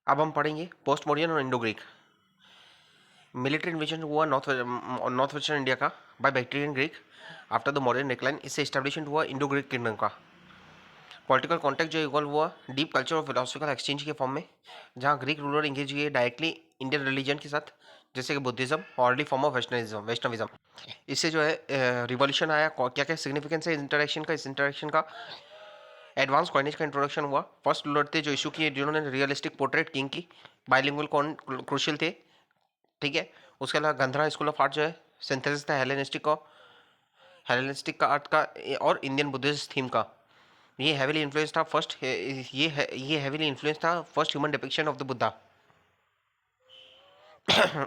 अब हम पढ़ेंगे पोस्ट मॉडर्न और इंडो ग्रीक। मिलिट्री इन्वेजन हुआ नॉर्थ वेस्टर्न इंडिया का by Bactrian Greek after the modern decline. इससे एस्टेब्लिशमेंट हुआ इंडो ग्रीक किंगडम का। पॉलिटिकल कॉन्टेक्ट जो इवॉल्व हुआ डीप कल्चर और फिलोसफिकल एक्सचेंज के फॉर्म में, जहाँ ग्रीक रूलर इंगेज हुए डायरेक्टली इंडियन रिलीजन के साथ, जैसे कि बुद्धिज्म और अर्ली फॉर्म ऑफ वैष्णविज्म। इससे जो है रिवॉल्यूशन आया। क्या क्या सिग्निफिकेंस है इंटरेक्शन का, इस इंटरेक्शन का। एडवांस कॉइनेज का इंट्रोडक्शन हुआ। फर्स्ट रूलर थे जो इशू किए जिन्होंने रियलिस्टिक पोर्ट्रेट किंग की। बाइलिंगुअल क्रूशियल थे, ठीक है। उसके अलावा गंधरा स्कूल ऑफ आर्ट जो है सिंथेसिस था हेलेनिस्टिक का आर्ट का और इंडियन बुद्धिस्ट थीम का। ये हैवीली इन्फ्लुएंस था फर्स्ट ये हैवीली इन्फ्लुएंस था first human depiction of the Buddha.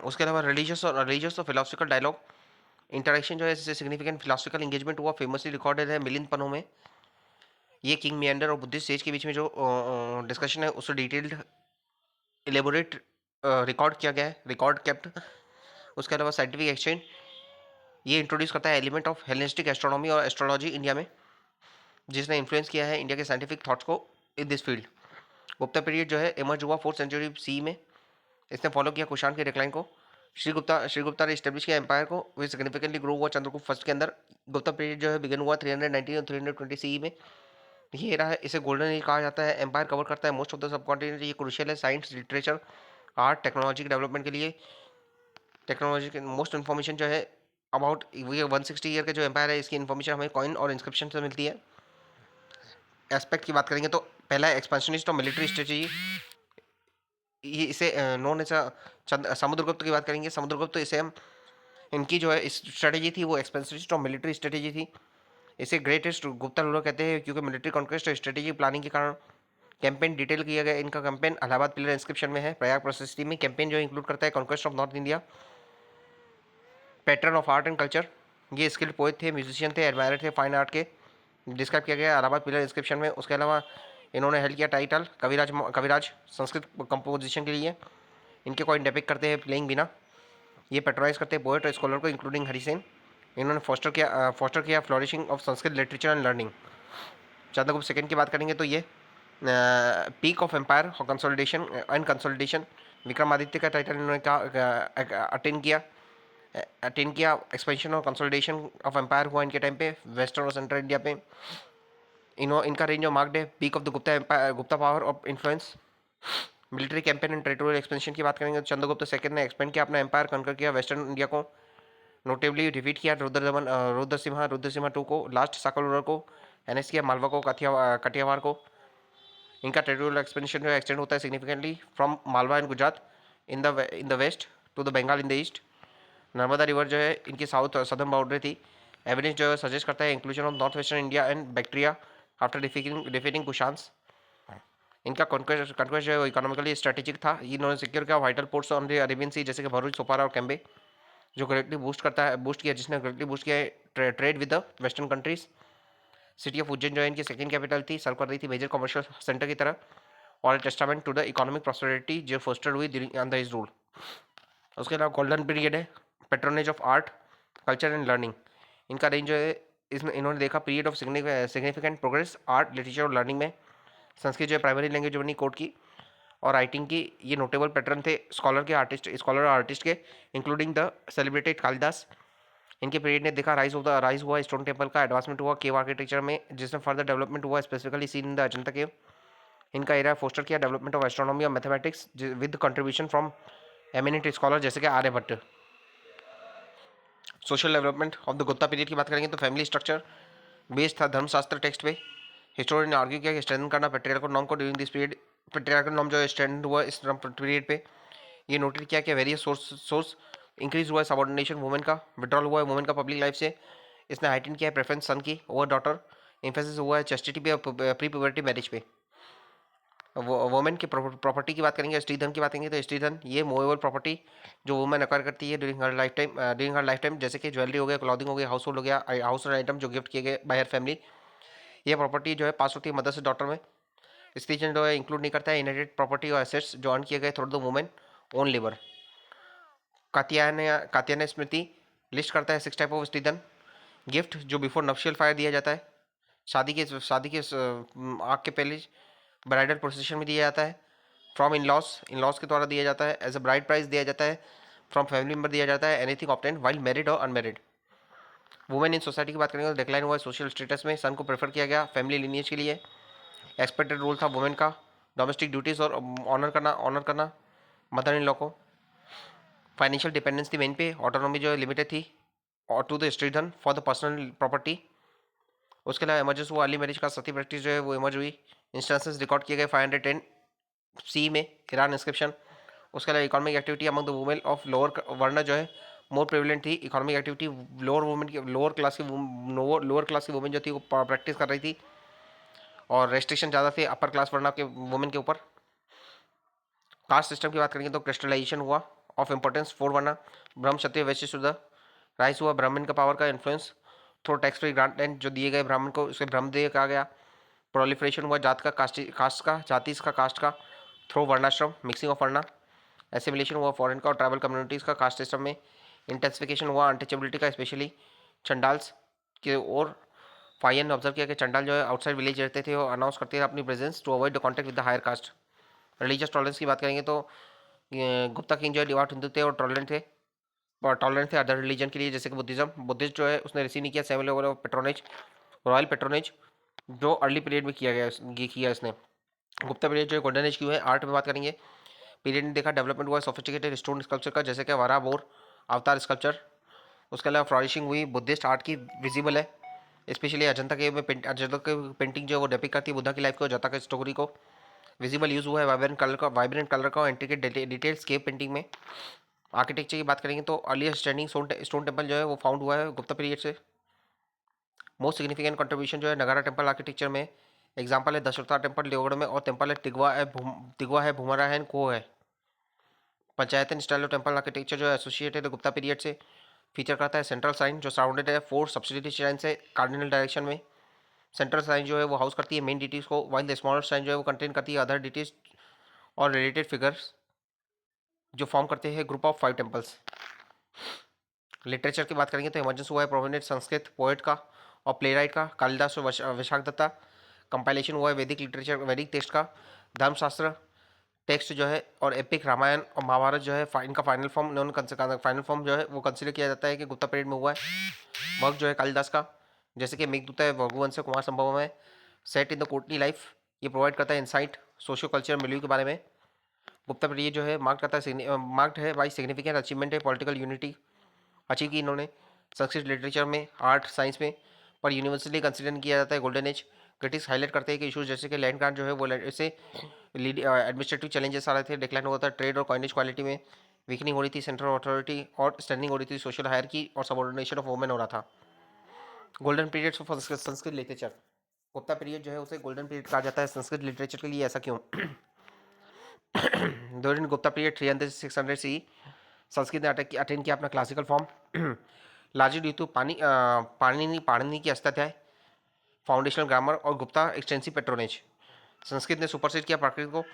उसके अलावा रिलीजियस और फिलोसफिकल डायलॉग इंटरेक्शन जो है इससे सिग्निफिकेंट फिलोसफिकल एंगेजमेंट हुआ, फेमसली रिकॉर्डेड है मिलिंद पन्नों में। ये किंग मियंडर और बुद्धिस्ट सेज के बीच में जो डिस्कशन है उसको डिटेल्ड एलेबोरेट रिकॉर्ड किया गया है, रिकॉर्ड केप्ट। उसके अलावा साइंटिफिक एक्सचेंज ये इंट्रोड्यूस करता है एलिमेंट ऑफ हेलेनिस्टिक एस्ट्रोनॉमी और एस्ट्रोलॉजी इंडिया में, जिसने इन्फ्लुएंस किया है इंडिया के साइंटिफिक थॉट्स को in this field. Gupta period जो है इमर्ज हुआ 4th सेंचुरी सी में। इसने फॉलो किया कुषाण के डिक्लाइन को। श्रीगुप्ता ने स्टेब्लिश किया एम्पायर को, वे सिग्निफिकेंटली ग्रो हुआ चंद्रगुप्त फर्स्ट के अंदर। गुप्ता पीरियड जो है बिगिन हुआ 319 और 320 सी में। ये रहा है, इसे गोल्डन एज कहा जाता है। एम्पायर कवर करता है most of the sub continent. ये क्रूशियल है साइंस, लिटरेचर, आर्ट, टेक्नोलॉजी के डेवलपमेंट के लिए। टेक्नोलॉजी के मोस्ट इन्फॉर्मेशन जो है अबाउट ये 160 ईयर का जो एम्पायर है, इसकी इन्फॉर्मेशन हमें कॉइन और इंस्क्रिप्शन से मिलती है। एस्पेक्ट की बात करेंगे तो पहला है एक्सपेंशनिस्ट और मिलिट्री स्ट्रेटेजी। ये इसे नॉन एज समुद्रगुप्त की बात करेंगे। समुद्रगुप्त इसे हम इनकी जो है स्ट्रेटेजी थी वो एक्सपेंशनिस्ट और मिलिट्री स्ट्रेटेजी थी। इसे ग्रेटेस्ट गुप्ता रूलर कहते हैं क्योंकि मिलिट्री कॉन्क्वेस्ट और स्ट्रेटेजी प्लानिंग के कारण। कैंपेन डिटेल किया गया इनका। कैंपेन इलाहाबाद पिलर इंस्क्रिप्शन में है, प्रयाग प्रोसेसिटी में। कैंपेन जो इंक्लूड करता है conquest of north India, pattern of art and culture. ये स्किल्ड पोएट थे, म्यूजिशियन थे, एडमायर थे फाइन आर्ट के, डिस्क्राइब किया गया इलाहाबाद पिलर इंस्क्रिप्शन में। उसके अलावा इन्होंने हेल्ड किया टाइटल कविराज संस्कृत कंपोजिशन के लिए। इनके कॉइन डेपिक करते हैं प्लेइंग बिना। ये पेट्रोनाइज करते हैं पोएट और स्कॉलर को इंक्लूडिंग हरिसेन। इन्होंने फोस्टर किया flourishing of Sanskrit literature and learning. Chandragupta second की बात करेंगे तो ये पीक ऑफ एम्पायर और कंसोलिडेशन विक्रमादित्य का टाइटल इन्होंने अटेन किया। एक्सपेंशन और कंसोलिडेशन ऑफ एम्पायर हुआ इनके टाइम पे वेस्टर्न और सेंट्रल इंडिया पे। इनका रेंज ऑफ मार्क्ड है peak of the Gupta power of influence. Military campaign and territorial expansion की बात करेंगे तो चंद्रगुप्त सेकंड ने एक्सपेंड किया अपना एम्पायर, कंकर किया वेस्टर्न इंडिया को। नोटेबली डिफीट किया रुद्रसिम्हा टू को, लास्ट साकलूर को, एनेक्स किया मालवा को, कटियावार को। इनका टेरिटोरियल एक्सपेंशन जो एक्सटेंड होता है significantly from Malwa and Gujarat in the west to the Bengal in the east. Narmada river जो है इनकी साउथ सदर्न बाउंड्री थी। एविडेंस जो है सजेस्ट करता है inclusion of north western India and Bactria after defeating Kushans. इनका कॉन्क्वेस्ट जो है वो इकोनॉमिकली स्ट्रेटेजिक था। इन्होंने सिक्योर किया vital ports on the Arabian sea, जैसे कि भरूच, सोपारा और कैम्बे, जो ग्रेटली बूस्ट किया जिसने ग्रेटली बूस्ट किया trade with the western countries. City of Ujjain जो है इनकी सेकंड कैपिटल थी, सर्व कर रही थी मेजर कमर्शियल सेंटर की तरह, और testament to the economic prosperity जो फोस्टर हुई अंडर हिज रूल। उसके अलावा गोल्डन पीरियड है patronage of art, culture and learning. इनका रेंज जो है इन्होंने देखा period of significant progress art, literature और लर्निंग में। संस्कृत जो है प्राइमरी लैंग्वेज बनी कोर्ट की और राइटिंग की। ये नोटेबल पैटर्न थे स्कॉलर और आर्टिस्ट के, इंक्लूडिंग द सेलिब्रेटेड कालिदास। इनके पीरियड ने देखा राइज हुआ स्टोन टेम्पल का, एडवांसमेंट हुआ केव आर्किटेक्चर में, जिसमें फर्दर डेवलपमेंट हुआ specifically seen in the Ajanta cave. इनका एरा फोस्टर किया डेवलपमेंट ऑफ एस्ट्रोनॉमी और mathematics with contribution from eminent scholar जैसे कि Aryabhatta. Social development of the Gupta period की बात करेंगे तो फैमिली स्ट्रक्चर बेस्ड था धर्मशास्त्र टेक्स्ट पे। हिस्टोरियन ने आर्ग्यू किया कि स्ट्रेंथन करना पेट्रियार्कल नॉर्म को during this period. Patriarchal norm जो है स्ट्रेंथ हुआ इस पीरियड पे। ये नोटेड किया कि वेरियस सोर्स इंक्रीज हुआ है सबॉर्डिनेशन वुमेन का, विड्रॉल हुआ है वुमेन का पब्लिक लाइफ से। इसने हाइटेन किया है प्रेफरेंस सन की ओवर डॉटर। इम्फेसिस हुआ है चेस्टिटी पे और प्री प्यूबर्टी मैरिज पे। वुमेन की प्रॉपर्टी की बात करेंगे, स्त्री धन की बात करेंगे तो स्त्री धन ये मूवेबल प्रॉपर्टी जो वुमेन एक्वायर करती है ड्यूरिंग हर लाइफ टाइम, जैसे कि ज्वेलरी हो गया, क्लॉथिंग हो गया, हाउस होल्ड हो गया, हाउस होल्ड आइटम जो गिफ्ट किए गए बाय हर फैमिली। ये प्रॉपर्टी जो है पास होती है मदर से डॉटर में। स्त्री धन जो है इंक्लूड नहीं करता है इनहेरिटेड प्रॉपर्टी और एसेट्स जो अर्न किए गए through the women own labour. Katyayana Smriti list करता है 6 टाइप ऑफ स्त्री धन। गिफ्ट जो बिफोर नप्शियल फायर दिया जाता है, शादी के आग के पहले ब्राइडल प्रोसेशन में दिया जाता है। फ्रॉम इन लॉज के द्वारा दिया जाता है, एज अ ब्राइड प्राइज दिया जाता है, फ्रॉम फैमिली मेंबर दिया जाता है, एनीथिंग ऑब्टेन वाइल मैरिड और अनमेरिड। वुमेन इन सोसाइटी की बात करेंगे तो डिक्लाइन हुआ है सोशल स्टेटस में, सन को प्रेफर किया गया फैमिली लिनियज के लिए, एक्सपेक्टेड रोल था वुमेन का डोमेस्टिक ड्यूटीज और ऑनर करना मदर इन लॉ को। फाइनेंशियल डिपेंडेंस थी मेन पे, ऑटोनॉमी जो है लिमिटेड थी और टू द स्टेट धन फॉर द पर्सनल प्रॉपर्टी। उसके अलावा इमर्जेंस हुआ अर्ली मैरिज का, सती प्रैक्टिस जो है वो इमर्ज हुई, इंस्टेंसेस रिकॉर्ड किए गए 510 सी में ईरान इंस्क्रिप्शन। उसके अलावा economic activity among the women of lower वर्ण जो है मोर प्रेवलेंट थी, इकोनॉमिक एक्टिविटी लोअर वुमेन की लोअर क्लास की वुमेन जो थी वो प्रैक्टिस कर रही थी, और रेस्ट्रिक्शन ज़्यादा थे अपर क्लास वर्ण के वुमेन के ऊपर। कास्ट सिस्टम की बात करेंगे तो क्रिस्टलाइजेशन हुआ ऑफ इंपॉर्टेंस 4 वर्ण, ब्रह्म क्षत्रिय वैश्य शूद्र, राइस हुआ ब्राह्मण का पावर का influence through tax free grant and जो दिए गए ब्राह्मण को उसे ब्रह्मदेव कहा गया। प्रोलिफरेशन हुआ जात का कास्ट का जाति का कास्ट का थ्रू वर्णाश्रम मिक्सिंग ऑफ वर्णा। एसिमिलेशन हुआ फॉरेन का और ट्राइबल कम्युनिटीज़ का कास्ट सिस्टम में। इंटेंसिफिकेशन हुआ अनटचेबिलिटी का, स्पेशली चंडाल्स के, और फाइन ऑब्जर्व किया कि चंडाल जो है आउटसाइड विलेज रहते थे और अनाउंस करते थे अपनी presence to avoid the contact with the higher caste. Religious tolerance की बात करेंगे तो गुप्ता किंग जो है डिवोट हिंदू थे और टॉलरेंट थे अदर रिलीजन के लिए, जैसे कि बुद्धिस्ट जो है उसने रिसीव नहीं किया seven level of patronage, royal patronage जो अर्ली पीरियड में किया गया ये किया इसने। गुप्ता पीरियड जो है गोल्डन एज क्यों है, आर्ट में बात करेंगे पीरियड ने देखा डेवलपमेंट हुआ सोफिस्टिकेटेड स्टोन स्कल्पचर का, जैसे कि वरा बोर अवतार स्कल्पचर। उसके अलावा फ्लॉरिशिंग हुई बुद्धिस्ट आर्ट की, विजिबल है स्पेशली अजंता के में अजंता की पेंटिंग जो है वो डेपिक करती है बुद्धा की लाइफ को, अजंता की स्टोरी को। विजिबल यूज हुआ है वाइब्रेंट कलर का इंट्रिकेट डिटेल्स के पेंटिंग में। आर्किटेक्चर की बात करेंगे तो अर्लियर स्टैंडिंग स्टोन टेम्पल जो है वो फाउंड हुआ है गुप्ता पीरियड से। मोस्ट सिग्निफिकेंट कंट्रीब्यूशन जो है नगारा टेम्पल आर्किटेक्चर में, एग्जाम्पल है दशरथा टेम्पल देवगढ़ में, और टेम्पल है तिगवा है भूमरा है को है। पंचायतन स्टाइल ऑफ टेम्पल आर्किटेक्चर जो है एसोसिएटेड गुप्ता पीरियड से फीचर करता है सेंट्रल साइन जो सराउंडेड है 4 सब्सिडियरी श्राइन से कार्डिनल डायरेक्शन में। सेंट्रल साइन जो है वो हाउस करती है मेन डिटीज को, वाइल द स्मॉलर साइन जो है वो कंटेन करती है अदर डिटीज और रिलेटेड फिगर्स जो फॉर्म करते हैं ग्रुप ऑफ 5 टेम्पल्स। लिटरेचर की बात करेंगे तो इमर्जेंस हुआ है प्रोमिनेंट संस्कृत पोएट का और प्लेराइट का, कालिदास और विशाख दत्ता। कंपाइलेशन हुआ है वैदिक लिटरेचर वैदिक टेक्स्ट का, धर्मशास्त्र टेक्स्ट जो है, और एपिक रामायण और महाभारत जो है इनका फाइनल फॉर्म फाइनल फॉर्म जो है वो कंसिडर किया जाता है कि गुप्ता पीरियड में हुआ है। वर्क जो है कालिदास का, जैसे कि मेघदूत है रघुवंश से कुमार संभव है, set in the courtly life, ये प्रोवाइड करता है इंसाइट सोशियो कल्चर मिलियो के बारे में। गुप्ता पीरियड जो है मार्क्ड है बाई सिग्निफिकेंट अचीवमेंट है पॉलिटिकल यूनिटी अचीव की इन्होंने संस्कृत लिटरेचर में, आर्ट साइंस में, पर यूनिवर्सली कंसिडर किया जाता है गोल्डन एज। क्रिटिक्स हाईलाइट करते हैं कि इशूज जैसे कि लैंड ग्रांट जो है वो इससे एडमिनिस्ट्रेटिव चैलेंजेस आ रहे थे, डिक्लाइन हुआ था ट्रेड और कॉइनेज क्वालिटी में, वीकनिंग हो रही थी सेंट्रल अथॉरिटी और स्टैंडिंग हो रही थी सोशल हायरार्की और सबऑर्डिनेशन ऑफ वुमेन हो रहा था। Golden period of Sanskrit literature, Gupta period जो है उसे गोल्डन पीरियड कहा जाता है संस्कृत लिटरेचर के लिए, ऐसा क्यों? During Gupta period 300-600 C Sanskrit ने अटेंड किया अपना classical form, largely due to Panini की अष्टाध्याय फाउंडेशनल ग्रामर और गुप्ता एक्सटेंसिव पेट्रोनेज। संस्कृत ने सुपरसेट किया प्राकृत को,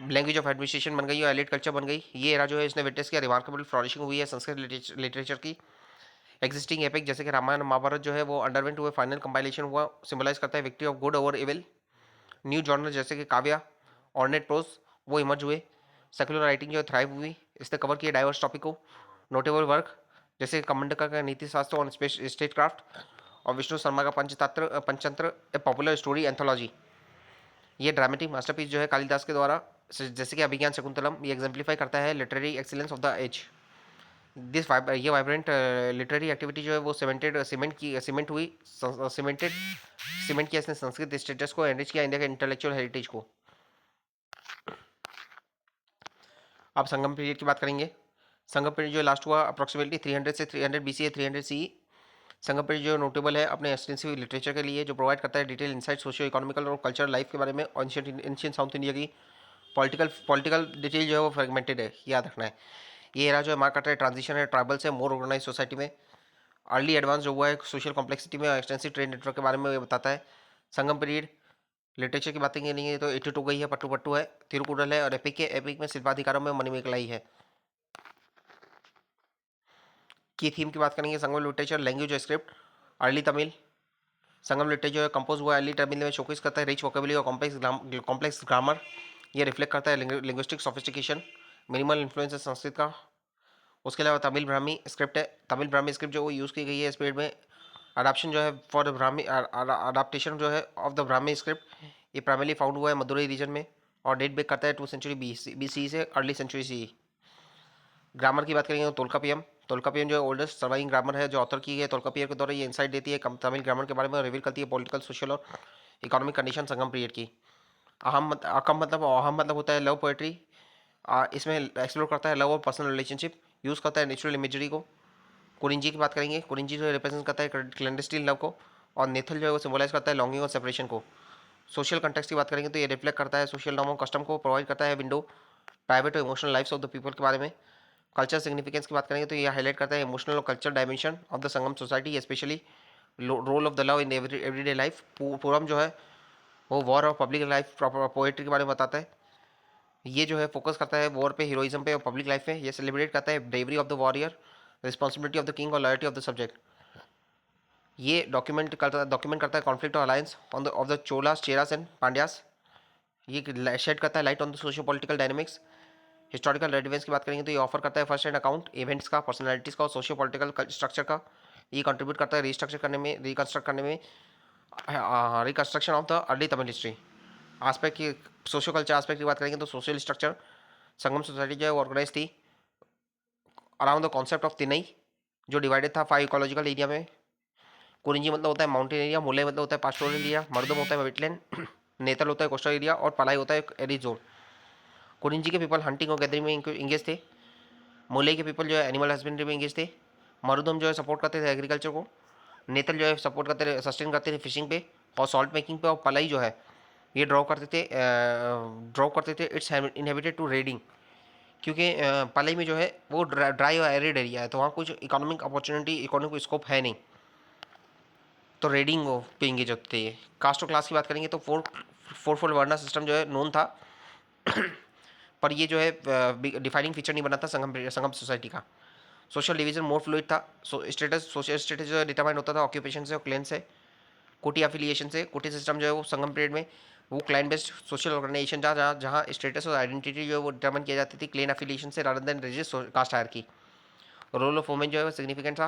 लैंग्वेज ऑफ एडमिनिस्ट्रेशन बन गई और एलिट कल्चर बन गई। ये एरा जो है इसने विटनेस किया रिमार्केबल फ्लॉरिशिंग हुई है संस्कृत लिटरेचर की। एग्जिस्टिंग एपिक जैसे कि रामायण और महाभारत जो है वो अंडरवेंट हुए फाइनल कंपाइलेशन हुआ, सिंबलाइज करता है victory of good over evil. New genre जैसे कि काव्या ऑर्नेट प्रोज वो इमर्ज हुए। सेकुलर राइटिंग जो है थ्राइव हुई, इसने कवर किया डाइवर्स टॉपिक को। नोटेबल वर्क जैसे कमंडका का नीति शास्त्र ऑन स्टेट क्राफ्ट और विष्णु शर्मा का पंचतंत्र ए पॉपुलर स्टोरी एंथोलॉजी। ये ड्रामेटिक मास्टरपीस जो है कालिदास के द्वारा, जैसे कि अभिज्ञान शकुंतलम, ये एग्जाम्प्लीफाई करता है literary excellence of the age. ये वाइब्रेंट लिटरेरी एक्टिविटी जो है वो सीमेंट किया इसने संस्कृत स्टेटस को, एनरिच किया इंडिया के इंटेलेक्चुअल हेरिटेज को। अब संगम पीरियड की बात करेंगे। संगम पीरियड जो लास्ट हुआ अप्रोक्सीमेटली 300 से 300 BC 300 सी। संगम पीरियड जो नोटेबल है अपने एक्सटेंसिव लिटरेचर के लिए, जो प्रोवाइड करता है डिटेल इंसाइट सोशियो इकोनॉमिकल और कल्चरल लाइफ के बारे में, और एंशियंट साउथ इंडिया की पॉलिटिकल डिटेल जो है वो फ्रेगमेंटेड है, याद रखना है। ये एरा जो है मार्क करता है ट्रांजिशन है ट्राइबल से मोर ऑर्गेनाइज सोसाइटी में। अर्ली एडवांस जो हुआ है सोशल कॉम्प्लेक्सिटी में और एक्सटेंसिव ट्रेड नेटवर्क के बारे में ये बताता है। संगम पीरियड लिटरेचर की बातें करेंगे तो 82 गई है, पट्टू पट्टू है, तिरुकुरल है, और एपिक में शिल्पाधिकारों में मणिमेखलाई है। की थीम की बात करेंगे संगम लिटरेचर लैंग्वेज और स्क्रिप्ट, अर्ली तमिल। संगम लिटरेचर कंपोज हुआ अर्ली तमिल में, शोकेस करता है रिच वोकेबुलरी और कॉम्प्लेक्स ग्रामर। ये रिफ्लेक्ट करता है लिंग्विस्टिक सोफिस्टिकेशन, मिनिमल इन्फ्लुएंस है संस्कृत का। उसके अलावा तमिल ब्राह्मी स्क्रिप्ट है, तमिल ब्राह्मी स्क्रिप्ट जो वो यूज़ की गई है इस पीरियड में। अडाप्शन जो है फॉर द ब्राह्मी अडाप्टेशन जो है ऑफ द ब्राह्मी स्क्रिप्ट, ये प्राइमरली फाउंड हुआ है मदुरई रीजन में और डेट बैक करता है 2 सेंचुरी BC से अर्ली सेंचुरी CE। ग्रामर की बात करेंगे तो तोल्कापियम, तोल्कापियम जो ओल्डेस्ट सर्वाइविंग ग्रामर है जो ऑथर की है तोल्कापियम के द्वारा, ये इंसाइट देती है तमिल ग्रामर के बारे में, रिवील करती है पॉलिटिकल, सोशल और इकोनॉमिक कंडीशन संगम पीरियड की। अहम मतलब होता है लव पोएट्री, इसमें एक्सप्लोर करता है लव और पर्सनल रिलेशनशिप, यूज़ करता है नेचुरल इमेजरी को। कुरिंजी की बात करेंगे, कुरिंजी जो रिप्रेजेंट करता है क्लैंडस्टीन लव को, और नेथल जो है वो सिंबलाइज करता है लॉन्गिंग और सेपरेशन को। सोशल कंटेक्स्ट की बात करेंगे तो ये रिफ्लेक्ट करता है सोशल नॉर्म और कस्टम को, प्रोवाइड करता है विंडो प्राइवेट और emotional lifes of the people के बारे में। कल्चर सिग्निफिकेंस की बात करेंगे तो ये हाईलाइट करता है इमोशनल और culture dimension of the Sangam society, specially role of the love in everyday life. Puram जो है वो वॉर और पब्लिक लाइफ पोएट्री के बारे में बताता है। ये जो है फोकस करता है वॉर पे, हीरोइज्म पे और पब्लिक लाइफ में। ये सेलिब्रेट करता है bravery of the warrior, responsibility of the king और लॉयल्टी ऑफ द सब्जेक्ट। ये डॉक्यूमेंट करता है कॉन्फ्लिक्ट और alliance on the of the Cholas, Cheras and Pandyas. ये शेड करता है light on the socio political dynamics. Historical relevance की बात करेंगे तो ये ऑफर करता है फर्स्ट हैंड अकाउंट इवेंट्स का, पर्सनैलिटीज़ का और सोशियो पॉलिटिकल स्ट्रक्चर का। ये कंट्रीब्यूट करता है रिस्ट्रक्चर करने में, रिकन्स्ट्रक्ट करने में, reconstruction of the early Tamil history. Aspect की सोशो कल्चर आस्पेक्ट की बात करेंगे तो सोशल स्ट्रक्चर संगम सोसाइटी जो है ऑर्गेनाइज थी अराउंड द कॉन्सेप्ट ऑफ तिनई, जो डिवाइडेड था 5 इकोलॉजिकल एरिया में। कुरिंजी मतलब होता है माउंटेन एरिया, मुले मतलब होता है पास्टोरल एरिया, मर्दम होता है वेटलैंड, नेतल होता है कोस्टल एरिया और पलाई होता है एरी जोन। कुरिंजी के पीपल हंटिंग और गैदरिंग में इंगेज थे। मुले के पीपल जो है एनिमल हस्बेंड्री में इंगेज थे। मरुदम जो है सपोर्ट करते थे एग्रीकल्चर को। नेतल जो है सपोर्ट करते थे, सस्टेन करते थे फिशिंग पे और सॉल्ट मेकिंग पे। और पलाई जो है ये ड्रॉ करते थे इट्स इनहेबिटेड टू रेडिंग, क्योंकि पलाई में जो है वो ड्राई और एरिड एरिया है, तो वहाँ कुछ इकोनॉमिक अपॉर्चुनिटी, इकोनॉमिक स्कोप है नहीं, तो रेडिंग पे इंगेज होते हैं। कास्ट और क्लास की बात करेंगे तो फोर फोल्ड वर्ना सिस्टम जो है नोन था, पर ये जो है डिफाइनिंग फीचर नहीं बना था संगम सोसाइटी का। सोशल डिवीजन मोर फ्लूइड था। सोशल स्टेटस जो है डिटरमाइन होता था ऑक्यूपेशन से और क्लेन से, कोटी एफिलिएशन से। कोटी सिस्टम जो है वो संगम पीरियड में वो क्लाइन बेस्ड सोशल ऑर्गेनाइजेशन था, जहाँ जहाँ स्टेटस और आइडेंटिटी जो है वो डिटरमाइन किया जाती थी क्लेन एफिलिएशन से rather than rigid caste hierarchy. Role of women जो है वो सिग्निफिकेंट था।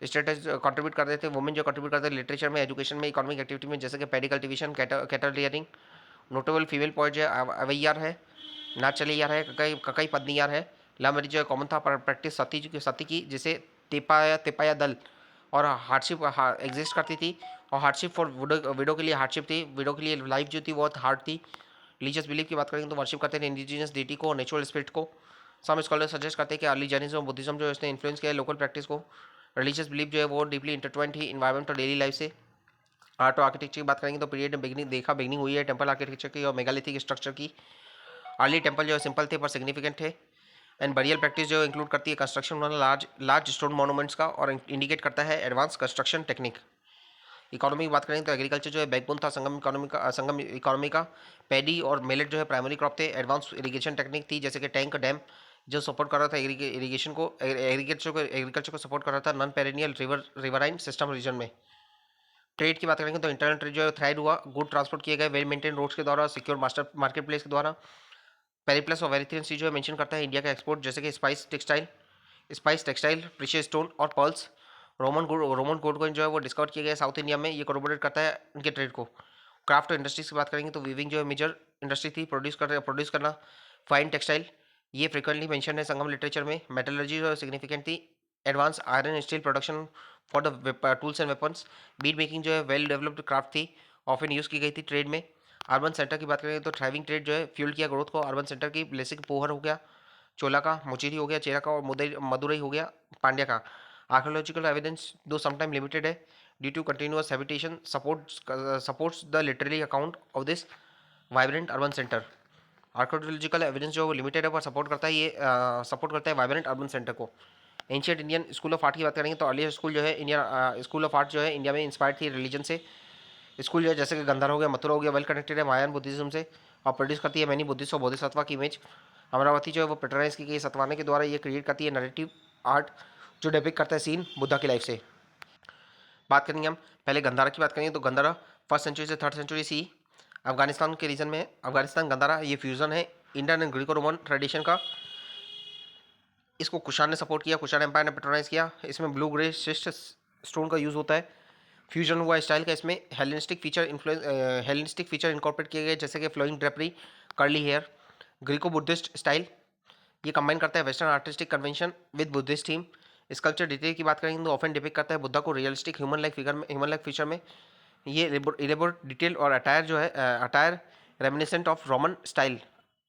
स्टेटस कंट्रीब्यूट करते थे वुमेन, जो कंट्रीब्यूट करते थे लिटरेचर में, एजुकेशन में, इकोनॉमिक एक्टिविटी में, जैसे कि paddy cultivation, cattle rearing. Notable female poet जो है अवैयार है, नाच चलैयार है, ककई ककई पत्नीयार है। लव मैरिज जो है कॉमन था, पर प्रैक्टिस सती की, जिसे तेपाया दल और हार्डशिप एग्जिस्ट करती थी। और हार्डशिप फॉर विडो के लिए हार्डशिप थी, विडो के लिए लाइफ जो थी बहुत हार्ड थी। रिलीजियस बिलीफ की बात करेंगे तो वर्शिप करते थे इंडिजिनियस डेटी को और नेचुरल स्पिरिट को। सम स्कॉलर सजेस्ट करते हैं कि अर्ली जैनिज्म और बुद्धिज्म जो है इसने इन्फ्लुएंस किया है लोकल प्रैक्टिस को। रिलीजियस बिलीफ जो है वो डीपली इंटरट्वाइंड थी इन्वायरमेंट और डेली लाइफ से। आर्ट और आर्किटेक्चर की बात करेंगे तो पीरियड में बिगनिंग हुई है टेम्पल आर्किटेक्चर की और मेगालिथिक स्ट्रक्चर की। अर्ली टेम्पल जो है सिंपल थे पर सिग्निफिकेंट थे। एंड बरियल प्रैक्टिस जो इंक्लूड करती है कंस्ट्रक्शन वाला लार्ज स्टोन मॉन्यूमेंट्स का और इंडिकेट करता है एडवांस कंस्ट्रक्शन टेक्निक। इकोनॉमी की बात करें तो एग्रीकल्चर जो है बैकबोन था संगम इकोनॉमी का। पैडी और मिलेट जो है प्राइमरी क्रॉप थे। एडवांस इरिगेशन टेक्निक थी, जैसे कि टैंक डैम जो सपोर्ट कर रहा था इरिगेशन को, एग्रीकल्चर को सपोर्ट कर रहा था non perennial riverine system region में। ट्रेड की बात करेंगे तो इंटरनल ट्रेड जो है थ्राइड हुआ, गुड ट्रांसपोर्ट किए गए वेल मेंटेन रोड्स के द्वारा, सिक्योर मास्टर मार्केट प्लेस के द्वारा। पेरीप्लस और वेरिथियन सी जो है मेंशन करता है इंडिया का एक्सपोर्ट, जैसे कि स्पाइस टेक्सटाइल, प्रीशियस स्टोन और पर्ल्स। रोमन गोल्ड कॉइन जो है वो डिस्कवर किए गए साउथ इंडिया में, ये कोरोबोरेट करता है उनके ट्रेड को। क्राफ्ट और इंडस्ट्रीज की बात करेंगे तो वीविंग जो है मेजर इंडस्ट्री थी, प्रोड्यूस करना फाइन टेक्सटाइल, ये फ्रिक्वेंटली मेंशन है संगम लिटरेचर में। मेटलर्जी जो है सिग्निफिकेंट थी। Advance iron steel production for the tools and weapons. Bead making जो है वेल डेवलप्ड क्राफ्ट थी, ऑफन यूज़ की गई थी ट्रेड में। अर्बन सेंटर की बात करें तो थ्राइविंग ट्रेड जो है फ्यूल किया ग्रोथ को। अर्बन सेंटर की जैसे पोहर हो गया, चोला का, मोचेरी हो गया, चेरा का और मदुरई हो गया पांड्या का। Archaeological evidence though sometime limited है due to continuous habitation supports the literally account of this vibrant urban centre. Archaeological evidence जो लिमिटेड है पर सपोर्ट करता है, ये सपोर्ट करता है वाइब्रेंट अर्बन सेंटर को। Ancient Indian school of art की बात करेंगे तो अर्लियर स्कूल जो है इंडियन स्कूल ऑफ आर्ट जो है इंडिया में इंस्पायर्ड थी रिलीजन से। स्कूल जो है जैसे कि गंधार हो गया, मथुरा हो गया, वेल कनेक्टेड है महायान बुद्धिज्म से और प्रोड्यूस करती है मैनी बुद्धिस्ट और बोधिसत्वा की इमेज। अमरावती जो है वो पेट्रोनाइज की गई सतवाने के द्वारा, ये क्रिएट करती है नरेटिव आर्ट जो डेपिक्ट करता है सीन बुद्धा की लाइफ से। बात करेंगे हम पहले गंधारा की बात करेंगे तो गंधारा 1st सेंचुरी से 3rd सेंचुरी सी। अफगानिस्तान के रीजन में है, अफगानिस्तान गंदारा, ये फ्यूजन है Indian and Greco Roman tradition का। इसको कुशान ने सपोर्ट किया, कुशान एम्पायर ने पेट्रोनाइज किया। इसमें ब्लू ग्रे शिस्ट स्टोन का यूज होता है। फ्यूजन हुआ स्टाइल का, इसमें हेलेनिस्टिक फीचर इंकॉर्पोरेट किए गए, जैसे कि flowing drapery, curly hair. Greco Buddhist style, ये कंबाइन करता है western artistic convention with Buddhist theme. Sculpture detail की बात करेंगे तो ऑफन डिपिक्ट करता है बुद्धा को रियलिस्टिक ह्यूमन लाइक फिगर में, ह्यूमन लाइक फीचर में। ये इलेबोरेट डिटेल और अटायर जो है, attire reminiscent of Roman style,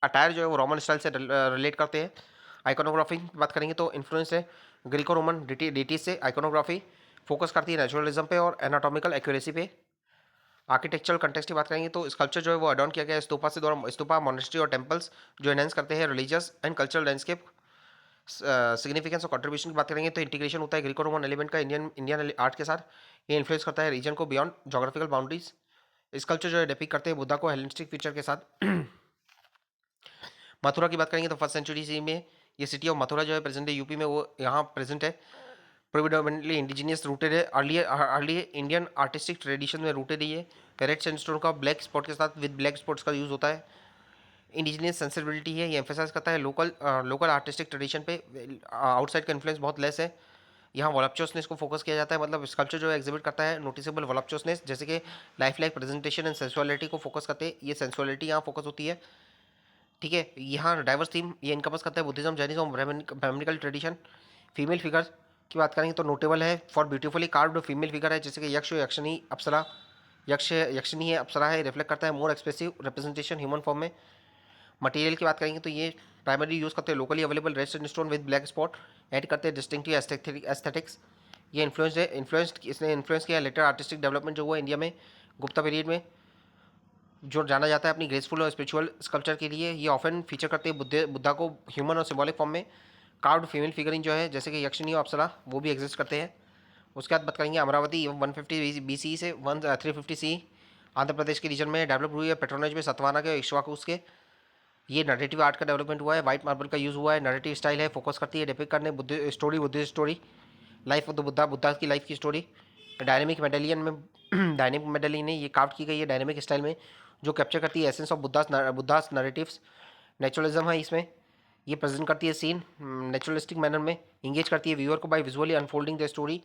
attire जो है वो रोमन स्टाइल से रिलेट करते हैं। आइकोनोग्राफी की बात करेंगे तो इन्फ्लुएंस है ग्रीको रोमन डिटी से। आइकोनोग्राफी फोकस करती है नेचुरलिज्म पे और एनाटॉमिकल एक्यूरेसी पे। आर्किटेक्चरल कंटेक्स्ट की बात करेंगे तो स्कल्पचर जो है वो अडॉन किया गया है स्तूपा से, द्वारा स्तूपा, मोनेस्ट्री और टेम्पल्स जो एनहेंस करते हैं religious and cultural landscape. Significance और कंट्रीब्यूशन की बात करेंगे तो इंटीग्रेशन होता है ग्रीको रोमन एलिमेंट का इंडियन आर्ट के साथ। ये इन्फ्लुएंस करता है रीजन को बियॉन्ड जोग्राफिकल बाउंड्रीज। स्कल्पचर जो है डिपिक्ट करते हैं बुद्धा को हेलेनिस्टिक फीचर के साथ। मथुरा की बात करेंगे तो फर्स्ट सेंचुरी सी में ये सिटी ऑफ मथुरा जो है प्रेजेंट है यूपी में, वो यहाँ प्रेजेंट है। प्रोविडोमिनेटली इंडिजिनियस रूटेड है, अर्ली इंडियन आर्टिस्टिक ट्रेडिशन में रूटेड है ये। रेड सैंडस्टोन का ब्लैक स्पॉट के साथ विद ब्लैक स्पॉट्स का यूज़ होता है। इंडिजिनियस सेंसिबिलिटी है, ये एम्फेसाइज करता है लोकल आर्टिस्टिक ट्रेडिशन पे। आउटसाइड का इन्फ्लुएंस बहुत लेस है। यहाँ वॉलप्चोसनेस को फोकस किया जाता है, मतलब स्कल्पचर जो है एग्जिबिट करता है नोटिसेबल वॉलप्चोसनेस, जैसे कि life like presentation and sensuality को फोकस करते हैं। ये सेंसुअलिटी यहाँ फोकस होती है, ठीक है। यहाँ डाइवर्स थीम ये इनकमस करता है Buddhism, Jainism, Brahmanical tradition. Female figure की बात करेंगे तो नोटेबल है for beautifully carved female figure है, जैसे कि यक्ष, यक्षिणी, अप्सरा। यक्षिणी है, अप्सरा है, रिफ्लेक्ट करता है more expressive representation human form में। मटेरियल की बात करेंगे तो ये प्राइमरी यूज़ करते हैं locally available red sandstone with black spot, add करते हैं डिस्टिंक्टिव एस्थेटिक्स। ये इसने इन्फ्लुएंस किया लेटर आर्टिस्टिक डेवलपमेंट जो हुआ इंडिया में गुप्ता पीरियड में, जो जाना जाता है अपनी ग्रेसफुल और स्पिरिचुअल स्कल्पचर के लिए। ये ऑफन फीचर करते हैं बुद्धा को ह्यूमन और सिंबॉलिक फॉर्म में। कार्व्ड फीमेल फिगरिंग जो है जैसे कि यक्षिणी और अप्सरा वो भी एग्जिस्ट करते हैं। उसके बाद बात करेंगे अमरावती 150 BC से 350 सी आंध्र प्रदेश के रीजन में डेवलप हुई है पेट्रोनेज में सतवाना के इक्ष्वाकुस के। ये नरेटिव आर्ट का डेवलपमेंट हुआ है, वाइट मार्बल का यूज़ हुआ है, नरेटिव स्टाइल है, फोकस करती है डिपिक्ट करने Buddhist story, life of the Buddha की लाइफ की स्टोरी। डायनेमिक मेडेलियन में डायनेमिक मेडेलियन है, ये काफ्ट की गई है डायनेमिक स्टाइल में, जो कैप्चर करती है essence of Buddha's narratives. Naturalism है इसमें, ये प्रेजेंट करती है सीन नेचुरलिस्टिक मैनर में, इंगेज करती है व्यूअर को by visually unfolding the story.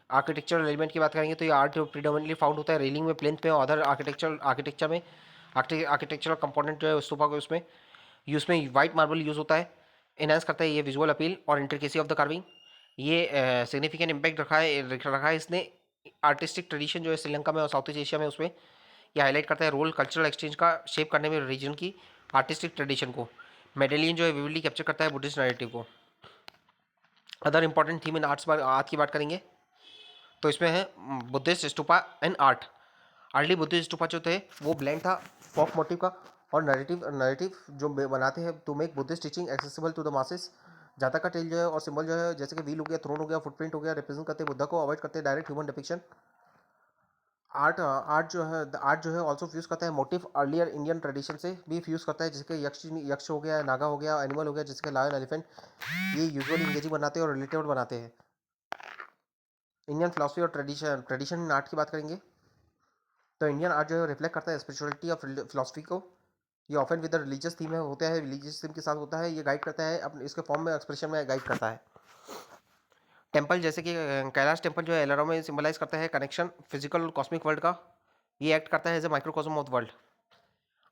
Architectural element की बात करेंगे तो ये आर्ट प्रीडोमिनेटली फाउंड होता है रेलिंग में, प्लिंथ में और अदर आर्किटेक्चर में। आर्किटेक्चरल कंपोनेंट जो है स्तूपा को उसमें उसमें वाइट मार्बल यूज़ होता है, इनहेंस करता है ये विजुअल अपील और इंट्रिकेसी ऑफ द कार्विंग। ये सिग्निफिकेंट इम्पैक्ट रखा है इसने आर्टिस्टिक ट्रेडिशन जो है श्रीलंका में और साउथ ईस्ट एशिया में, उसमें ये हाईलाइट करता है रोल कल्चरल एक्सचेंज का शेप करने में रीजन की आर्टिस्टिक ट्रेडिशन को। मेडेलियन जो है विविडली कैप्चर करता है बुद्धिस्ट नैरेटिव को। Other important theme in art की बात करेंगे तो इसमें है Buddhist stupa and art. Early Buddhist stupa जो थे वो ब्लेंड था फोक मोटिव का और नैरेटिव जो बनाते हैं to make Buddhist teaching accessible to the masses. Jataka tell जो है और सिंबल जो है जैसे कि व्हील हो गया, थ्रोन हो गया, फुटप्रिंट हो गया, रिप्रेजेंट करते हैं बुद्धा को, अवॉइड करते हैं डायरेक्ट ह्यूमन डिपिक्शन। आर्ट जो है ऑल्सो फ्यूज करता है मोटिव अर्लियर इंडियन ट्रेडिशन से भी फ्यूज करता है, जैसे कि यक्ष हो गया, नागा हो गया, एनिमल हो गया जैसे कि लायन, एलिफेंट। ये यूजुअली इंगेजिंग बनाते हैं और रिलेटेबल बनाते हैं। इंडियन फिलोसफी और ट्रेडिशन इन आर्ट की बात करेंगे तो इंडियन आर्ट जो है रिफ्लेक्ट करता है स्पिरिचुअलिटी और फिलोसफी को। ये ऑफन विद रिलीजियस थीम है होता है, रिलीजियस थीम के साथ होता है, ये गाइड करता है अपने इसके फॉर्म में एक्सप्रेशन में गाइड करता है। टेम्पल जैसे कि कैलाश टेम्पल जो है एलोरा में सिंबलाइज करता है कनेक्शन फिजिकल और कॉस्मिक वर्ल्ड का, ये एक्ट करता है as a microcosm of world.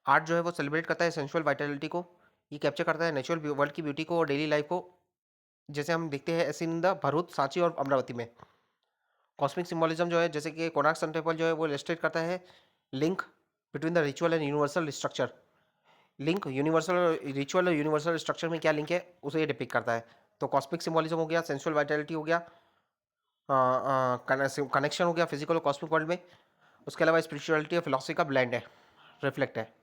Art जो है वो सेलिब्रेट करता है सेंसुअल वाइटलिटी को, ये कैप्चर करता है नेचुरल वर्ल्ड की ब्यूटी को और डेली लाइफ को, जैसे हम देखते हैं ऐसे इन द भरूच, सांची और अमरावती में। कॉस्मिक सिंबलिज्म जो है जैसे कि कोणार्क सन टेम्पल जो है वो इलस्ट्रेट करता है link between the ritual and universal structure. Link universal ritual और यूनिवर्सल स्ट्रक्चर में क्या लिंक है उसे ये डिपिक्ट करता है। तो कॉस्मिक सिंबलिज्म हो गया, सेंसुअल वाइटलिटी हो गया, कनेक्शन हो गया फिजिकल और कॉस्मिक वर्ल्ड में। उसके अलावा स्पिरिचुअलिटी और फिलोसफी का ब्लेंड है, रिफ्लेक्ट है।